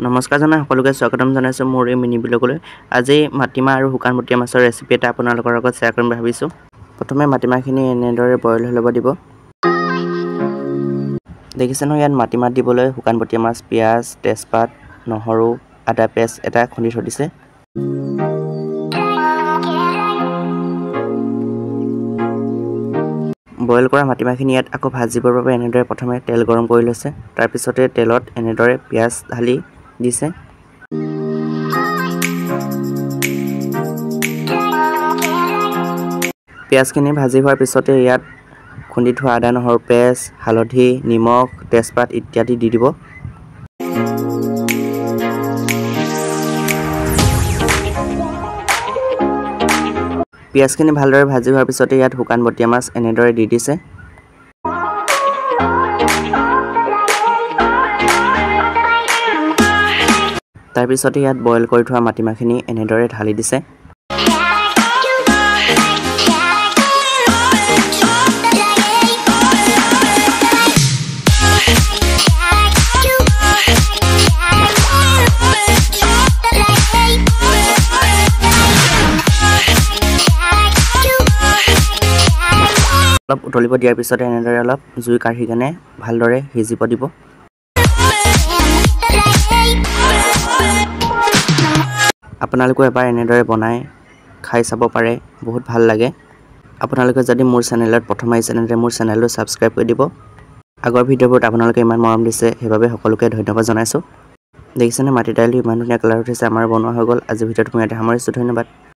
নমস্কাৰ জনাই সকলোকে স্বাগতম জনাইছো মোৰ এই মিনি ব্লগলৈ। আজি মাটিমাহ আৰু শুকান বটিয়া মাছৰ ৰেচিপি এটা আপোনালোকৰ লগত শ্বেয়াৰ কৰিম ভাবিছো। প্ৰথমে মাটিমাহখিনি এনেদৰে বইল হৈ ল'ব দিব। দেখিছে ন, ইয়াত মাটিমাহ দিবলৈ শুকান বটিয়া মাছ, পিঁয়াজ, তেজপাত, নহৰু, আদা পেষ্ট এটা খুন্দি থৈ দিছে। বইল কৰা মাটিমাহখিনি ইয়াত আকৌ ভাজিবৰ বাবে এনেদৰে প্ৰথমে তেল গৰম কৰি লৈছে। তাৰপিছতে তেলত এনেদৰে পিঁয়াজ ঢালি দিছে। পিঁয়াজখিনি ভাজি হোৱাৰ পিছতে ইয়াত খুন্দি থোৱা আদা নহৰু পেষ্ট, হালধি, নিমখ, তেজপাত ইত্যাদি দি দিব। পিঁয়াজখিনি ভালদৰে ভাজি হোৱাৰ পিছতে ইয়াত শুকান বটিয়া মাছ এনেদৰে দি দিছে। তাৰপিছতে ইয়াত বইল কৰি থোৱা মাটিমাহখিনি এনেদৰে ঢালি দিছে। অলপ উতলিব দিয়াৰ পিছতে এনেদৰে অলপ জুই কাঢ়ি কেনে ভালদৰে সিজিব দিব। আপোনালোকে এবাৰ এনেদৰে বনাই খাই চাব পাৰে, বহুত ভাল লাগে। আপোনালোকে যদি মোৰ চেনেলত প্ৰথম আহিছে তেন্তে মোৰ চেনেলটো ছাবস্ক্ৰাইব কৰি দিব। আগৰ ভিডিঅ'বোৰত আপোনালোকে ইমান মৰম দিছে, সেইবাবে সকলোকে ধন্যবাদ জনাইছোঁ। দেখিছেনে মাটি দাইলটো ইমান ধুনীয়া কালাৰ উঠিছে। আমাৰ বনোৱা হৈ গ'ল। আজিৰ ভিডিঅ'টো মই ইয়াতে সামৰিছোঁ। ধন্যবাদ।